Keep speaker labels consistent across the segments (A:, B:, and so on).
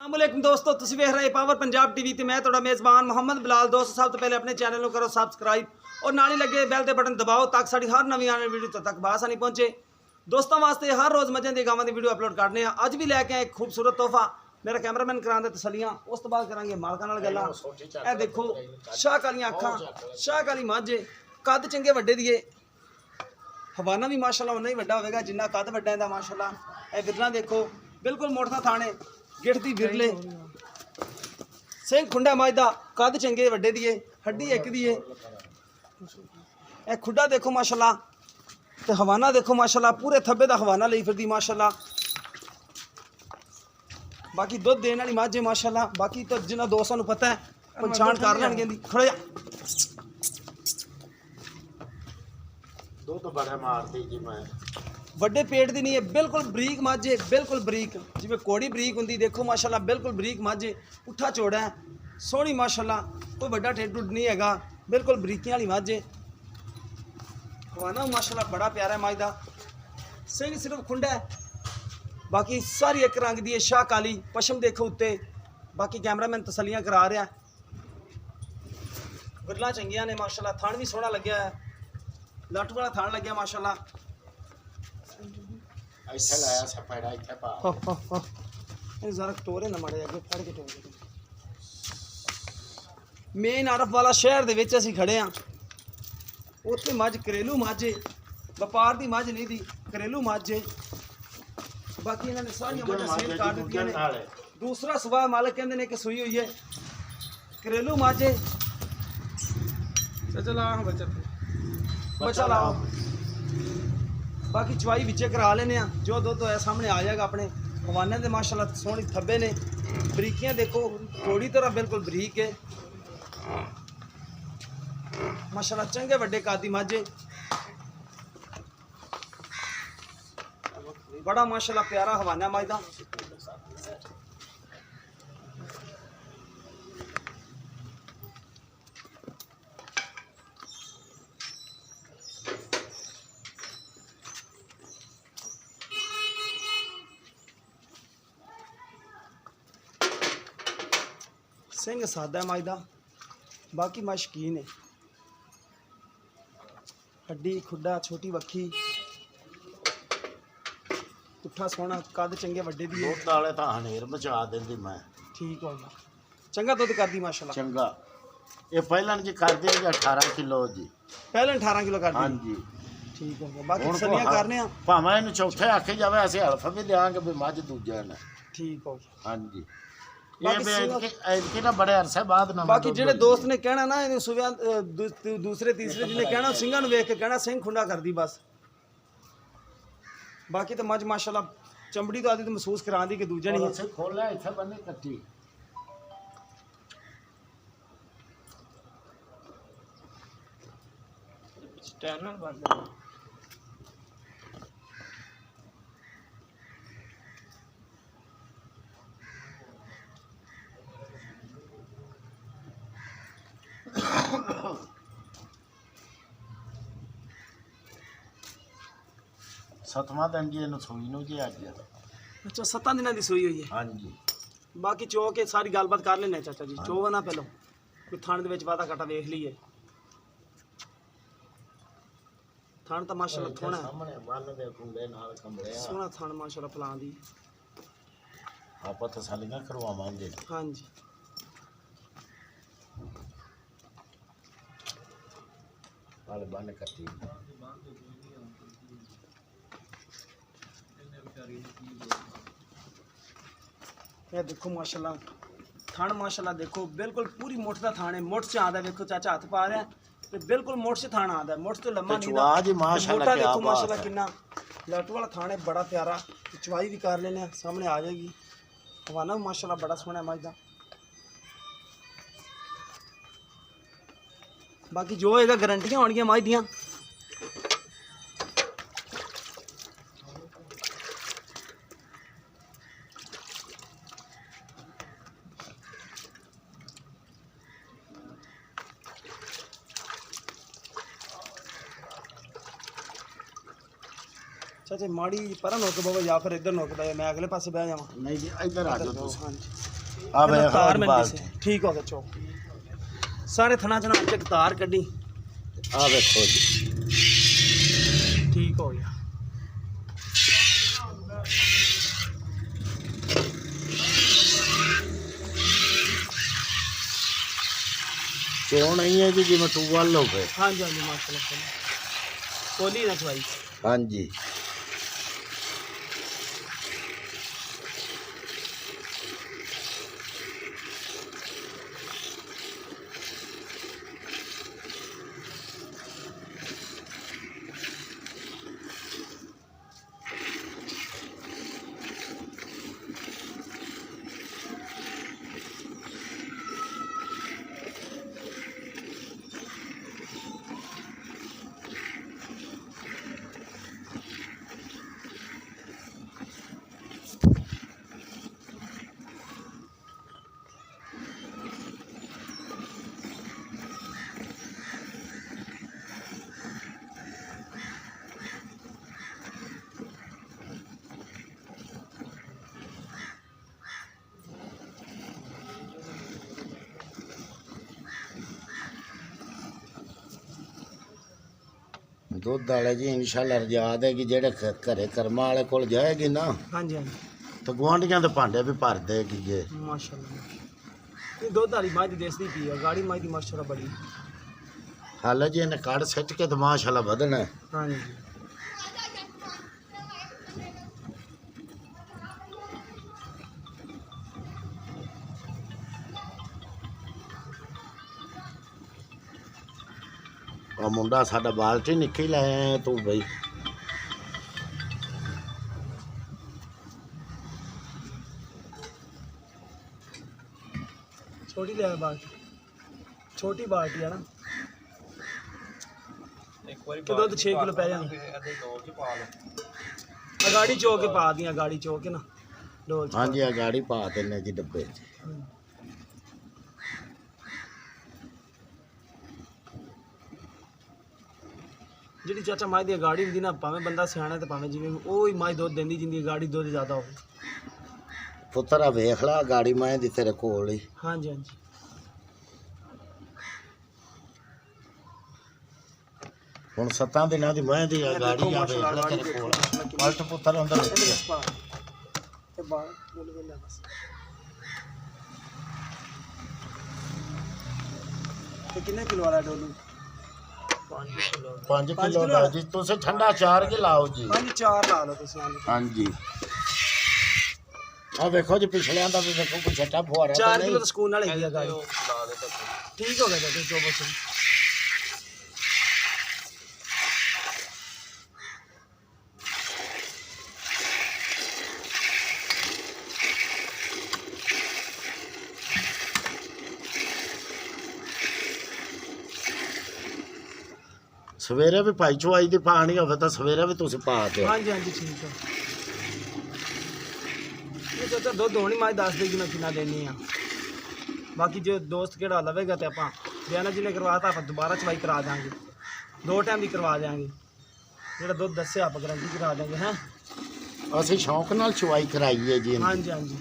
A: अस्सलामुअलैकुम दोस्तों, तुसीं वेख रहे पावर पंजाब टीवी ते मैं तुहाडा मेज़बान मोहम्मद बिलाल। दोस्तों, सब तो पहले अपने चैनल को करो सबसक्राइब और नाल ही लगे बैल के बटन दबाओ ताकि साडी हर नवी आने वीडियो तक बासानी पहुंचे। दोस्तों वास्ते हर रोज़ मजें दी गावां दी वीडियो अपलोड करने हैं। अज भी लैके आए एक खूबसूरत तोहफा। मेरा कैमरामैन करांदे तसलियां, उस तो बाद करांगे मालकां नाल गल्लां। ए देखो शाह कालियां अखां, शाह काली मझ, कद चंगे वड्डे दिए, हवाना भी माशाल्लाह उन्ना ही वड्डा होवेगा जिन्ना कद वड्डा इहदा माशाल्लाह। ए बिरला देखो बिल्कुल मोटा थाने, गिठ दी बिरले, सिंह खुंडा मझ दा, कद चंगे वड्डे दिए, हड्डी एक दी है। ए खुड्डा देखो माशाल्लाह, ते हवाना देखो माशाल्लाह, पूरे थब्बे दा हवाना लई फिरदी माशाल्लाह। बाकी दुध देने वाली मझ है माशाल्लाह। बाकी तो जिन्होंने दोस्तों को पता है पहचान कर लैणगे दी। खड़ो जा
B: दो तो बड़ा मारती जी मैं
A: वड्डे पेट दी नहीं है, बिल्कुल बरीक मझ है, बिल्कुल बरीक जिवें कोड़ी बरीक हुंदी। देखो माशाल्लाह बिल्कुल बरीक मझ है, पुट्ठा चौड़ा है, सोहनी माशाल्लाह, कोई वड्डा ढिड ढुड नहीं हैगा, बिल्कुल बरीकियां वाली मझ है। हवाना माशाल्लाह बड़ा प्यारा है मझ दा, सिंह सिर्फ खुंडा है, बाकी सारी एक रंग दी है, शाह काली। पशम देखो उत्ते, बाकी कैमरामैन तसलियां करा रहा है। बिरला चंगियां ने माशाल्लाह, थान भी सोहना लग्या है, लट वाला थान लग्या माशाल्लाह।
B: ऐसे लाया सफेदा इथे पा
A: जरा टोरे ना माड़े अगे फड़ के टोरे। मेन आरफ वाला शहर दे विच असीं खड़े हाँ। उत्थे मझ घरेलू मझ है, व्यापार दी मझ नहीं दी, घरेलू मझ है। बाकी इन्होंने सारियां मझां सेल कर दित्तियां ने। दूसरा सुबह मालिक कहंदे ने कि सूई हुई है, घरेलू मझ है। चला बचा लाओ। बाकी चवाई विचे करा लेने, जो दुध होया सामने आ जाएगा। अपने हवाने दे माशाल्लाह सोहनी थब्बे ने, बरीकियां देखो थोड़ी तरह बिल्कुल बरीक है माशाल्लाह। चंगे वड्डे कादी मझ, बड़ा माशाल्लाह प्यारा हवाना मझ दा। सिंह सादा है मझ दा, बाकी मझ शकीन है। हड्डी खुड्डा छोटी वक्खी, पुट्ठा सोहना, कद चंगे वड्डे दी है।
B: दुध वाले तो हनेर मचा देंदी मैं।
A: ठीक हो गया, चंगा दुध करदी माशाल्लाह।
B: चंगा ये पहलन जी कर दी 18 किलो जी,
A: पहले 18 किलो कर
B: हाँ
A: दी।
B: जी।
A: ठीक हो गया, बाकी तसलियां करने आ।
B: भावें इन्हू चौथे आखे जावे, असीं हल्फ भी देंगे भी मझ दूजे ने।
A: ठीक हो गया।
B: हाँ जी। ये भी ना बड़े अरसे बाद ना
A: बाकी जेडे दोस्त ने कहना ना इन्हें सुबह दूसरे तीसरे जिन्हें कहना सिंघां नूं वेख के कहना सिंह खुंडा कर दी बस। बाकी तो मझ माशाल्लाह चमड़ी तो आदि तो महसूस करा दी कि दूजा नहीं है।
B: खोला इत्थे बन्ने कट्टी
A: स्टैनर बंद।
B: सतवां दिन जी इन्हू सूई नूं जी अज।
A: अच्छा 7 दिनों की सूई हुई है।
B: हाँ जी।
A: बाकी चो के सारी गलबात कर लेने चाचा जी, चो ना पहलो कोई थान दे विच वादा काटा वेख लीए। थान तो माशाल्लाह थोड़ा
B: सामने बन दे कुंडे नाल कमरे
A: सोहना थान माशाल्लाह फलां दी।
B: आपां तसल्लियां करवावांगे।
A: हाँ जी।
B: नाल बन कट्टी
A: ये देखो माशाल्लाह थान माशाल्लाह देखो बिल्कुल पूरी मुठ का थान है। मुठ से आदा देखो चाचा हाथ पा रहा है तो बिल्कुल मुठ से थान आदा है, मुठ तो लम्बा नहीं
B: चवा जी माशाल्लाह क्या
A: देखो
B: बात
A: माशाल्लाह
B: है।
A: कितना लट वाला थान है, बड़ा प्यारा। चवाई भी कर लेने, सामने आ जाएगी। हवाना भी माशाल्लाह बड़ा सोहना है मझ दा। बाकी जो होएगा गारंटियां होणगियां मझ दियां। चाचा माड़ी पर नोक बाबा या फिर इधर नोकदा है, मैं अगले पासे बह जावां।
B: नहीं जी इधर आ जाओ तुम।
A: हाँ जी।
B: ਆ ਵੇ
A: ਤਾਰ ਮਿਲਦੀ ਸੀ। ਠੀਕ ਹੋ ਗਿਆ ਚੋ ਸਾਰੇ ਥਣਾ ਚਨਾ ਚ ਤਾਰ ਕੱਢੀ
B: ਆ ਵੇਖੋ ਜੀ
A: ਠੀਕ ਹੋ ਗਿਆ।
B: ਚੋਣ ਨਹੀਂ ਹੈ ਜੀ ਜਿਵੇਂ ਟੂਬਲ ਹੋ ਗਏ।
A: ਹਾਂਜੀ ਹਾਂਜੀ ਮਾਸ਼ਾਅੱਲਾ ਕੋਲੀ ਨਾ ਚਵਾਈ।
B: ਹਾਂਜੀ ਦੁੱਧ ਵਾਲੇ ਜੀ ਇਨਸ਼ਾਅੱਲਾ ਰਜਾਦ ਹੈ ਕਿ ਜਿਹੜੇ ਘਰੇ ਕਰਮਾਂ ਵਾਲੇ ਕੋਲ ਜਾਏਗੀ ਨਾ
A: ਹਾਂਜੀ ਹਾਂਜੀ
B: ਤਾਂ ਗੁਆਂਢੀਆਂ ਦੇ ਭਾਂਡੇ ਵੀ ਭਰ ਦੇਗੀ ਜੇ।
A: ਮਾਸ਼ਾਅੱਲਾ ਇਹ ਦੁੱਧ ਵਾਲੀ ਮੱਝ ਦੇਸੀ ਪੀ ਆ ਗਾੜੀ ਮੱਝ ਦੀ ਮਾਸ਼ਾਅੱਲਾ ਬੜੀ
B: ਹਾਲੇ ਜੀ ਇਹਨੇ ਕੱਢ ਸਿੱਟ ਕੇ ਤਾਂ ਮਾਸ਼ਾਅੱਲਾ ਵਧਣਾ ਹੈ।
A: ਹਾਂਜੀ
B: ਆ ਮੁੰਡਾ ਸਾਡਾ ਬਾਲਟੀ ਨਿੱਕੀ ਲੈ ਆਇਆ ਤੂੰ ਬਈ।
A: छोटी ले बाल्टी छोटी बाल्टी है ना एक बार कि दूध 6 किलो पै जाना गाड़ी चो के पा दिया गाड़ी चो के ना डोल
B: हाँ जी आ गाड़ी पा देने जी डब्बे
A: जी चाचा मझ दी गाड़ी होंगी ना भावें बंदा सियाना तो भावें जिवें वो ही मझ दुध देंदी जिंदी गाड़ी दुध ज़्यादा हो
B: पुत्तर आ वेख ला गाड़ी मैं दी तेरे कोल ही।
A: हाँ जी हाँ जी
B: ਹੁਣ 7 ਦਿਨਾਂ ਦੀ ਮੈਂ ਦੀ ਆ ਗਾੜੀ ਆ ਵੇਖ ਲੈ ਤੇਰੇ ਕੋਲ ਪਲਟ ਪੁੱਤਰ ਅੰਦਰ
A: ਤੇ ਬਾਹਰ ਬੋਲ ਬੋਲ ਬਸ ਤੇ ਕਿੰਨੇ ਕਿਲੋ ਵਾਲਾ ਡੋਲੂ
B: 5 ਕਿਲੋ ਦਾ ਜੀ ਤੁਸੀਂ ਠੰਡਾ 4 ਕੇ ਲਾਓ ਜੀ।
A: ਹਾਂਜੀ 4 ਲਾ ਲਓ ਤੁਸੀਂ
B: ਹਾਂਜੀ ਆ ਵੇਖੋ ਜੀ ਪਿਛਲਿਆਂ ਦਾ ਵੀ ਵੇਖੋ ਕੋਈ ਛੱਟਾ ਫੁਆਰਾ
A: 4 ਕਿਲੋ ਤਾਂ ਸਕੂਨ ਨਾਲ ਹੈਗੀ ਆ ਗਾੜੀ ਠੀਕ ਹੋ ਗਿਆ ਜੀ ਜੋ ਬਸ
B: ਸਵੇਰੇ ਵੀ ਭਾਈ ਚੁਆਈ ਦੀ ਪਾਣੀ ਹੋਵੇ ਤਾਂ ਸਵੇਰੇ ਵੀ ਤੁਸੀਂ ਪਾ ਦਿਓ।
A: ਹਾਂਜੀ ਹਾਂਜੀ ਠੀਕ ਹੈ ਇਹ ਚਾਚਾ ਦੁੱਧ ਹੋਣੀ ਮੈਂ ਦੱਸ ਦੇਗੀ ਮੈਂ ਕਿੰਨਾ ਦੇਣੀ ਆ ਬਾਕੀ ਜੇ ਦੋਸਤ ਕਿਹੜਾ ਲਵੇਗਾ ਤੇ ਆਪਾਂ ਬਿਆਨਾ ਜੀ ਨੇ ਕਰਵਾਤਾ ਆਪਾਂ ਦੁਬਾਰਾ ਚਵਾਈ ਕਰਾ ਦਾਂਗੇ 2 ਟਾਈਮ ਦੀ ਕਰਵਾ ਦਿਆਂਗੇ ਜਿਹੜਾ ਦੁੱਧ ਦੱਸਿਆ ਆਪਾਂ ਗਰੰਟੀ ਕਰਾ ਦਾਂਗੇ ਹੈ
B: ਅਸੀਂ ਸ਼ੌਂਕ ਨਾਲ ਚੁਆਈ ਕਰਾਈ ਹੈ ਜੀ।
A: ਹਾਂਜੀ ਹਾਂਜੀ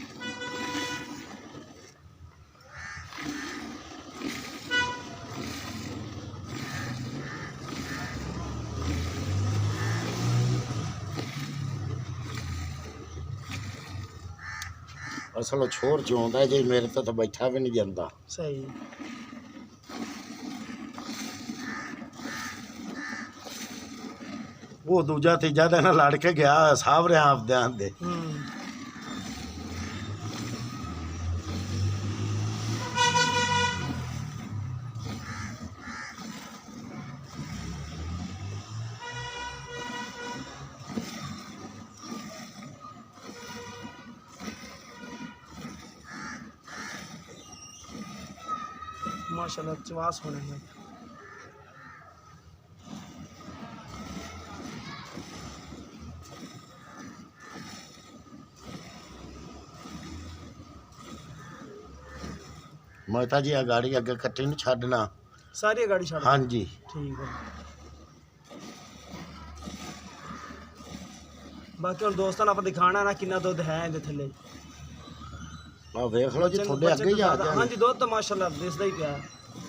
B: ਅਸਲ ਛੋਰ ਜਿਉਂਦਾ ਜੀ ਮੇਰੇ ਤੋਂ ਤਾਂ ਬੈਠਾ ਵੀ ਨਹੀਂ ਜਾਂਦਾ।
A: ਸਹੀ
B: ਉਹ ਦੂਜਾ ਤੀਜਾ ਦਿਨ ਲੜ ਕੇ ਗਿਆ ਸਾਹਬ ਰਿਹਾ ਆਪਦਿਆਂ ਦੇ।
A: माशाल्लाह चवास होने हैं
B: मैं जी आ गाड़ी अगे कट्टी नहीं छड़ना
A: सारी गाड़ी छड़।
B: हाँ जी
A: ठीक है बाकी और दोस्तों आप दिखाना ना कितना दुध है इहदे थल्ले
B: ਆ ਵੇਖ ਲਓ ਜੀ ਤੁਹਾਡੇ ਅੱਗੇ ਹੀ ਆ ਗਿਆ।
A: ਹਾਂਜੀ ਦੁੱਧ ਤਾਂ ਮਾਸ਼ਾਅੱਲਾ ਦਿਸਦਾ ਹੀ ਪਿਆ,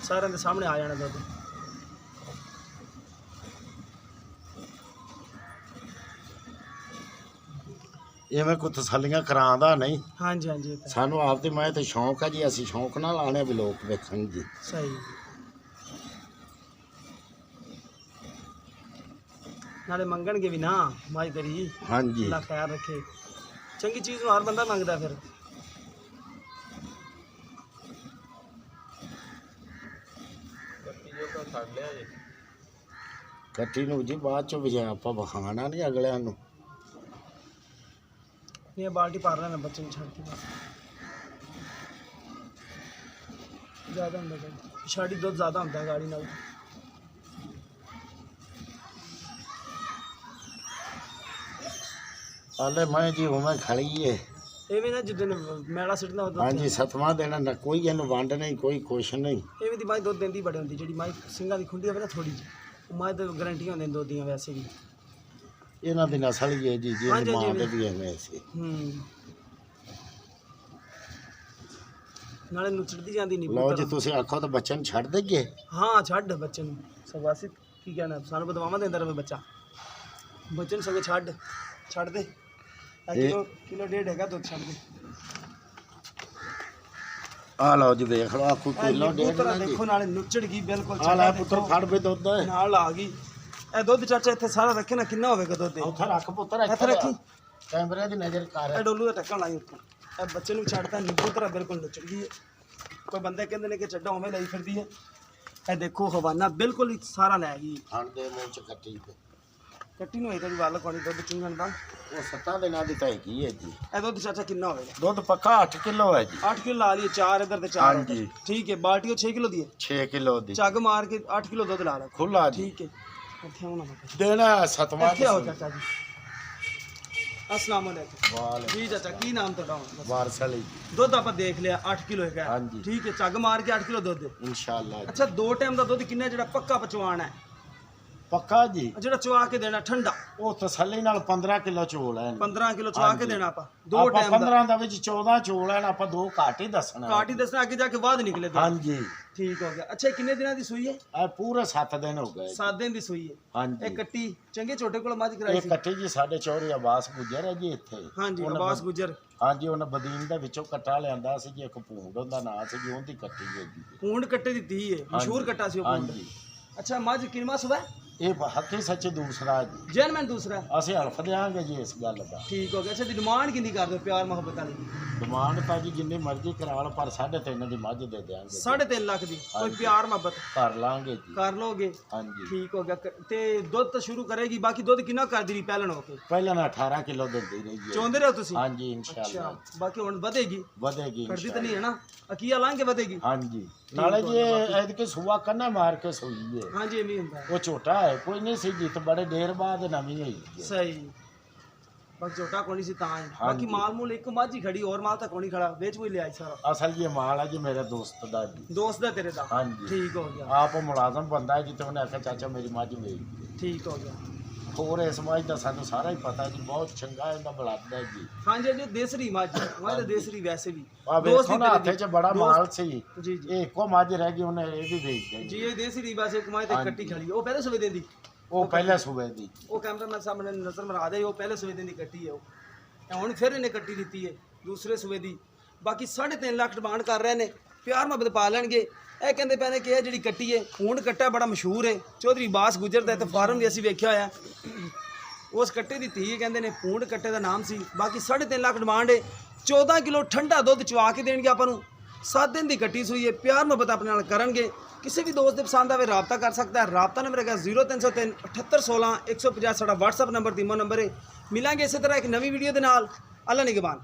A: ਸਾਰਿਆਂ ਦੇ ਸਾਹਮਣੇ ਆ ਜਾਣਾ ਦੁੱਧ।
B: ਇਵੇਂ ਕੋਈ ਤਸੱਲੀਆਂ ਕਰਾਉਂਦਾ ਨਹੀਂ।
A: ਹਾਂਜੀ ਹਾਂਜੀ, ਇਹ ਤਾਂ
B: ਸਾਨੂੰ ਆਪ ਤੇ ਮੈਂ ਤੇ ਸ਼ੌਂਕ ਹੈ ਜੀ, ਅਸੀਂ ਸ਼ੌਂਕ ਨਾਲ ਆਣੇ ਵੀ ਲੋਕ ਵੇਖਣ ਜੀ।
A: ਸਹੀ। ਨਾਲੇ ਮੰਗਣਗੇ ਵੀ ਨਾ ਮਾਈ ਤੇਰੀ,
B: ਹਾਂਜੀ
A: ਅੱਲਾ ਖੈਰ ਰੱਖੇ। ਚੰਗੀ ਚੀਜ਼ ਨੂੰ ਹਰ ਬੰਦਾ ਮੰਗਦਾ ਫਿਰ।
B: ਕੱਟੀ ਨੂੰ ਜੀ ਬਾਅਦ ਚ ਵਜਾ ਆਪਾਂ ਵਿਖਾਣਾ ਨਹੀਂ ਅਗਲਿਆਂ ਨੂੰ।
A: ਇਹ ਬਾਲਟੀ ਭਰ ਲੈਣਾ ਬੱਚੇ ਨੂੰ ਛੱਡ ਕੇ ਬਸ। ਜ਼ਿਆਦਾ ਹੁੰਦਾ ਪਿਛਾੜੀ ਦੁੱਧ ਜ਼ਿਆਦਾ ਹੁੰਦਾ ਗਾੜੀ ਨਾਲ।
B: ਹਾਲੇ ਮੈਂ ਜੀ ਉਵੇਂ ਖੜੀ ਏ।
A: ਇਹ ਵੀ ਨਾ ਜਿੱਦਣ ਮੈਲਾ ਸਿੱਟਦਾ ਉਦੋਂ
B: ਹਾਂਜੀ 7ਵਾਂ ਦਿਨ ਨਾ ਕੋਈ ਇਹਨੂੰ ਵੰਡ ਨਹੀਂ, ਕੋਈ ਕੁਛ ਨਹੀਂ।
A: ਇਹ ਵੀ ਦੀ ਮਾਈ ਦੁੱਧ ਦਿੰਦੀ ਬੜੇ ਹੁੰਦੀ, ਜਿਹੜੀ ਮਾਈ ਸਿੰਘਾਂ ਦੀ ਖੁੰਡੀ ਹੋਵੇ ਨਾ ਥੋੜੀ ਜਿਹੀ, ਉਹ ਮਾਈ ਤੇ ਗਰੰਟੀਆਂ ਹੁੰਦੀਆਂ ਦੁੱਧ ਦੀਆਂ ਵੈਸੇ ਵੀ।
B: ਇਹਨਾਂ ਦੀ ਨਸਲ ਹੀ ਹੈ ਜੀ,
A: ਹਾਂਜੀ,
B: ਜਿਹਦੀ ਮਾਂ
A: ਹਾਂਜੀ।
B: ਦੇ ਵੀ ਐਵੇਂ ਸੀ।
A: ਨਾਲੇ ਨੁਚੜਦੀ ਜਾਂਦੀ ਨਹੀਂ।
B: ਲਓ ਜੀ ਤੁਸੀਂ ਆਖੋ ਤਾਂ ਬੱਚੇ ਨੂੰ ਛੱਡ ਦੇਗੇ।
A: ਹਾਂ ਛੱਡ ਬੱਚੇ ਨੂੰ, ਸਗਵਾਸੀ ਕੀ ਕਹਿਣਾ, ਸਾਨੂੰ ਬਦਵਾਵਾਂ ਦਿੰਦਾ ਰਹੇ ਬੱਚਾ। ਬੱਚੇ ਨੂੰ ਸਗੋਂ ਛੱਡ ਦੇ। ਕਿਲੋ ਡੇਢ ਹੈਗਾ ਦੁੱਧ, ਛੱਡ ਦੇ।
B: ਆ ਲਓ ਜੀ ਵੇਖ ਲਓ, ਆਖੋ ਕਿਲੋ ਡੇਢ
A: ਪੁੱਤਰਾ
B: ਨਾ ਜੀ।
A: ਦੇਖੋ ਨਾਲੇ ਨੁਚੜ ਗਈ ਬਿਲਕੁਲ।
B: ਆ ਲੈ ਪੁੱਤਰ ਫੜ ਵੀ ਦੁੱਧ।
A: ਨਾਲ ਆ ਗਈ ਇਹ ਦੁੱਧ। ਚਾਚਾ ਇੱਥੇ ਸਾਰਾ ਰੱਖੇ ਨਾ, ਕਿੰਨਾ ਹੋਵੇਗਾ ਦੁੱਧ?
B: ਉੱਥੇ ਰੱਖ ਪੁੱਤਰ,
A: ਇੱਥੇ ਰੱਖੀ।
B: ਕੈਮਰੇ ਦੀ ਨਜ਼ਰ ਕਰ।
A: ਇਹ ਡੋਲੂ ਦਾ ਢੱਕਣ ਲਾਈ ਉੱਤੇ। ਇਹ ਬੱਚੇ ਨੂੰ ਛੱਡਦਾ ਨਿੱਬੂ ਤਰ੍ਹਾਂ ਬਿਲਕੁਲ ਨੁਚੜ ਗਈ ਹੈ। ਕੋਈ ਬੰਦੇ ਕਹਿੰਦੇ ਨੇ ਕਿ ਚੱਡਾ ਉਵੇਂ ਲਈ ਫਿਰਦੀ ਹੈ। ਇਹ ਦੇਖੋ ਹਵਾਨਾ ਬਿਲਕੁਲ ਹੀ ਸਾਰਾ ਲੈ ਗਈ।
B: ਖਾਣ ਦੇ ਮੂੰਹ ਚ ਕੱਟੀ ਤੇ
A: ਕੱਟੀ ਨੂੰ ਇਹਦਾ ਵੀ ਵੱਲ ਕੋਣੀ ਦੁੱਧ ਚੁੰਗਣ ਦਾ।
B: ਉਹ 7 ਦਿਨਾਂ ਦੀ ਤਾਂ ਹੈਗੀ ਹੈ ਜੀ।
A: ਇਹ ਦੁੱਧ ਚਾਚਾ ਕਿੰਨਾ ਹੋਵੇਗਾ?
B: ਦੁੱਧ ਪੱਕਾ 8 ਕਿਲੋ ਹੈ ਜੀ।
A: 8 ਕਿਲੋ ਲਾ ਲਈਏ, 4 ਇੱਧਰ ਤੇ 4
B: ਹਾਂਜੀ।
A: ਠੀਕ ਹੈ। ਬਾਲਟੀ ਉਹ 6 ਕਿਲੋ ਦੀ ਹੈ।
B: 6 ਕਿਲੋ ਦੀ
A: ਚੱਗ ਮਾਰ ਕੇ 8 ਕਿਲੋ ਦੁੱਧ ਲਾ ਲਾ।
B: ਖੁੱਲਾ ਜੀ।
A: ਠੀਕ ਹੈ। ਇੱਥੇ ਆਉਣਾ ਮੈਂ
B: ਦੇਣਾ 7ਵਾਂ।
A: ਇੱਥੇ ਆਓ ਚਾਚਾ ਜੀ। अस्सलाम वालेकुम।
B: ਵਾਲੇ
A: जी चाचा की नाम ਤੁਹਾਡਾ?
B: ਵਾਰਸ ਵਾਲੀ
A: ਦੁੱਧ ਆਪਾਂ ਦੇਖ ਲਿਆ 8 ਕਿਲੋ ਹੈਗਾ।
B: ਹਾਂਜੀ।
A: ਠੀਕ ਹੈ, ਚੱਗ ਮਾਰ ਕੇ 8 ਕਿਲੋ ਦੁੱਧ।
B: ਇਨਸ਼ਾਅੱਲਾ ਜੀ।
A: ਅੱਛਾ 2 ਟਾਈਮ ਦਾ ਦੁੱਧ ਕਿੰਨਾ ਜਿਹੜਾ ਪੱਕਾ ਪਚਵਾਣਾ ਹੈ?
B: ਪੱਕਾ ਜੀ।
A: ਜਿਹੜਾ ਚਵਾ ਕੇ ਦੇਣਾ ਠੰਡਾ?
B: ਉਹ ਤਸੱਲੀ ਨਾਲ 15 ਕਿਲੋ ਚੋਲ ਹੈ।
A: 15 ਕਿਲੋ ਚਵਾ ਕੇ ਦੇਣਾ ਆਪਾਂ 2
B: ਆਪਾਂ
A: ਟਾਈਮ ਦਾ।
B: 15 ਦਾ ਵਿੱਚ 14 ਚੋਲ ਹੈ, ਆਪਾਂ 2 ਘੱਟ ਹੀ ਦੱਸਣਾ।
A: ਕਾਟ ਹੀ ਦੱਸਣਾ, ਅੱਗੇ ਜਾ ਕੇ ਬਾਅਦ ਨਿਕਲੇ ਦੁੱਧ।
B: ਹਾਂਜੀ
A: ਠੀਕ ਹੋ ਗਿਆ। ਅੱਛਾ ਕਿੰਨੇ ਦਿਨਾਂ ਦੀ ਸੂਈ ਹੈ?
B: ਇਹ ਪੂਰੇ 7 ਦਿਨ ਹੋ ਗਏ।
A: 7 ਦਿਨ ਦੀ ਸੂਈ ਹੈ। ਇਹ
B: ਹਾਂਜੀ
A: ਕੱਟੀ ਚੰਗੇ ਛੋਟੇ ਕੋਲ ਮੱਝ ਕਰਾਈ
B: ਇਹ
A: ਸੀ।
B: ਕੱਟੀ ਜੀ ਸਾਡੇ ਚੌਰੀ ਆਵਾਸ ਗੁਜਰ ਹੈ ਜੀ ਇੱਥੇ।
A: ਹਾਂਜੀ
B: ਉਹਨੇ
A: ਅਬਾਸ ਗੁਜਰ।
B: ਹਾਂਜੀ ਉਹਨੇ ਬਦੀਨ ਦੇ ਵਿੱਚੋਂ ਕੱਟਾ ਲਿਆਂਦਾ ਸੀ ਜੀ, ਇੱਕ ਭੂੰਡ ਉਹਦਾ ਨਾਂ ਸੀ ਜੀ, ਉਹਦੀ ਕੱਟੀ ਹੈ ਜੀ।
A: ਪੂੰਡ ਕੱਟੇ ਦੀ ਧੀ ਹੈ, ਮਸ਼ਹੂਰ ਕੱਟਾ ਸੀ ਉਹ ਪੂੰਡ।
B: ਹਾਂਜੀ
A: ਅੱਛਾ ਮੱਝ ਕਿੰਨਵਾਂ ਸੂਆ?
B: ਇਹ ਹੱਕੀ ਸੱਚੇ ਦੂਸਰਾ ਜੀ।
A: ਜੈਨਮੈਨ ਦੂਸਰਾ।
B: ਅਸੀਂ ਹਲਫ ਦਿਆਂਗੇ ਜੀ ਇਸ ਗੱਲ ਦਾ।
A: ਠੀਕ ਹੋ ਗਿਆ। ਅੱਛਾ ਦੀ ਡਿਮਾਂਡ ਕਿੰਨੀ ਕਰਦੇ ਹੋ ਪਿਆਰ ਮੁਹੱਬਤ ਵਾਲੀ?
B: ਡਿਮਾਂਡ ਤਾਂ ਜੀ ਜਿੰਨੀ ਮਰਜ਼ੀ ਕਰਾ ਲਓ, ਪਰ 3.5 ਦੀ ਮੱਝ ਦੇ ਦਿਆਂਗੇ ਜੀ।
A: 3.5 ਲੱਖ ਦੀ ਕੋਈ ਪਿਆਰ ਮੁਹੱਬਤ
B: ਕਰ ਲਾਂਗੇ ਜੀ।
A: ਕਰ ਲੋਗੇ?
B: ਹਾਂਜੀ
A: ਠੀਕ ਹੋ ਗਿਆ। ਤੇ ਦੁੱਧ ਤਾਂ ਸ਼ੁਰੂ ਕਰੇਗੀ, ਬਾਕੀ ਦੁੱਧ ਕਿੰਨਾ ਕਰਦੀ ਰਹੀ ਪਹਿਲਣ ਹੋ ਕੇ?
B: ਪਹਿਲਾਂ ਨਾ 18 ਕਿਲੋ ਦਿੰਦੀ ਰਹੀ ਜੀ।
A: ਚਾਹੁੰਦੇ ਰਹੋ ਤੁਸੀਂ?
B: ਹਾਂਜੀ ਇਨਸ਼ਾਅੱਲਾ
A: ਅੱਛਾ ਬਾਕੀ ਹੁਣ ਵਧੇਗੀ?
B: ਵਧੇਗੀ
A: ਕਰਦੀ ਤਾਂ ਨਹੀਂ ਹੈ ਨਾ? ਅਕੀਆ ਲਾਂਗੇ ਵਧੇਗੀ।
B: ਹਾਂਜੀ ਨਾਲੇ ਜੀ ਐਤਕੀ ਸੁਆ ਕੰਨਾ ਮਾਰ ਕੇ ਸੋਈ ਹੈ।
A: ਹਾਂਜੀ ਐਵੇਂ ਹੁੰਦਾ।
B: ਉਹ ਛੋਟਾ ਹੈ, ਕੋਈ ਨਹੀਂ ਸੀ ਜਿੱਤ ਬੜੇ ਦੇਰ ਬਾਅਦ ਨਵੀਂ ਹੋਈ ਹੈ।
A: ਸਹੀ। ਬਸ ਛੋਟਾ ਕੋਣੀ ਸੀ ਤਾਂ ਹੈ। ਬਾਕੀ ਮਾਲ ਮੂਲ ਇੱਕ ਮੱਝ ਹੀ ਖੜੀ, ਹੋਰ ਮਾਲ ਤਾਂ ਕੋਣੀ ਖੜਾ, ਵੇਚ ਕੋਈ ਲਿਆਈ ਸਾਰਾ।
B: ਅਸਲ ਇਹ ਮਾਲ ਹੈ ਜੀ ਮੇਰੇ ਦੋਸਤ ਦਾ ਜੀ।
A: ਦੋਸਤ ਦਾ ਤੇਰੇ ਦਾ?
B: ਹਾਂਜੀ
A: ਠੀਕ ਹੋ ਗਿਆ।
B: ਆਪ ਉਹ ਮੁਲਾਜ਼ਮ ਬੰਦਾ ਹੈ ਜੀ, ਤੇ ਉਹਨੇ ਆਖਿਆ ਚਾਚਾ ਮੇਰੀ ਮੱਝ ਵੇਚ ਦੇ।
A: ਠੀਕ ਹੋ ਗਿਆ।
B: ਹੋਰ ਇਸ ਮੱਝ ਦਾ ਸਾਨੂੰ ਸਾਰਾ ਹੀ ਪਤਾ ਜੀ, ਬਹੁਤ ਚੰਗਾ ਇਹਦਾ ਬਲੱਡ ਹੈ ਜੀ।
A: ਹਾਂਜੀ ਜੀ ਦੇਸਰੀ ਮੱਝ ਤਾਂ ਦੇਸਰੀ ਵੈਸੇ ਵੀ।
B: ਆ ਵੇਖੋ ਨਾ ਹੱਥੇ 'ਚ ਬੜਾ ਮਾਲ ਸੀ।
A: ਜੀ ਜੀ
B: ਇਹ ਇੱਕੋ ਮੱਝ ਰਹਿ ਗਈ, ਉਹਨੇ ਇਹ ਵੀ ਵੇਚ ਦਿੱਤੀ
A: ਜੀ। ਇਹ ਦੇਸਰੀ ਬਸ ਇੱਕ ਮੱਝ ਤੇ ਕੱਟੀ ਖੜੀ। ਉਹ ਪਹਿਲੇ ਸਵੇ ਦਿੰਦੀ?
B: ਉਹ ਪਹਿਲੇ ਸੂਬੇ ਦੀ।
A: ਉਹ ਕੈਮਰਾਮੈਨ ਸਾਹਮਣੇ ਨਜ਼ਰ ਮਰਾ ਦੇ, ਉਹ ਪਹਿਲੇ ਸਵੇ ਦਿਨ ਦੀ ਕੱਟੀ ਹੈ। ਉਹ ਹੁਣ ਫਿਰ ਇਹਨੇ ਕੱਟੀ ਦਿੱਤੀ ਹੈ ਦੂਸਰੇ ਸੂਬੇ ਦੀ। ਬਾਕੀ 3.5 ਲੱਖ ਡਿਮਾਂਡ ਕਰ ਰਹੇ ਨੇ, ਪਿਆਰ ਮੁਹੱਬਤ ਪਾ ਲੈਣਗੇ। ਇਹ ਕਹਿੰਦੇ ਪਏ ਨੇ ਕਿ ਇਹ ਜਿਹੜੀ ਕੱਟੀ ਹੈ ਖੂੰਡ ਕੱਟਾ ਬੜਾ ਮਸ਼ਹੂਰ ਹੈ, ਚੌਧਰੀ ਬਾਸ ਗੁਜਰ ਦਾ, ਤੇ ਫਾਰਮ ਵੀ ਅਸੀਂ ਵੇਖਿਆ ਹੋਇਆ। ਉਸ ਕੱਟੇ ਦੀ ਧੀ ਕਹਿੰਦੇ ਨੇ ਪੂੰਡ ਕੱਟੇ ਦਾ ਨਾਮ ਸੀ। ਬਾਕੀ 3.5 ਲੱਖ ਡਿਮਾਂਡ ਹੈ। 14 ਕਿਲੋ ਠੰਡਾ ਦੁੱਧ ਚਵਾ ਕੇ ਦੇਣਗੇ ਆਪਾਂ ਨੂੰ। 7 ਦਿਨ ਦੀ ਕੱਟੀ ਸੂਈ ਹੈ। ਪਿਆਰ ਮੁਹੱਬਤ ਆਪਣੇ ਨਾਲ ਕਰਨਗੇ। ਕਿਸੇ ਵੀ ਦੋਸਤ ਦੇ ਪਸੰਦ ਆਵੇ ਰਾਬਤਾ ਕਰ ਸਕਦਾ ਹੈ। ਰਾਬਤਾ ਨੰਬਰ ਹੈਗਾ 0303 7816 150। ਸਾਡਾ WhatsApp ਨੰਬਰ, ਤੀਮੋ ਨੰਬਰ ਹੈ। ਮਿਲਾਂਗੇ ਇਸੇ ਤਰ੍ਹਾਂ ਇੱਕ ਨਵੀਂ ਵੀਡੀਓ ਦੇ ਨਾਲ। ਅੱਲਾ ਨਿਗਹਬਾਨ।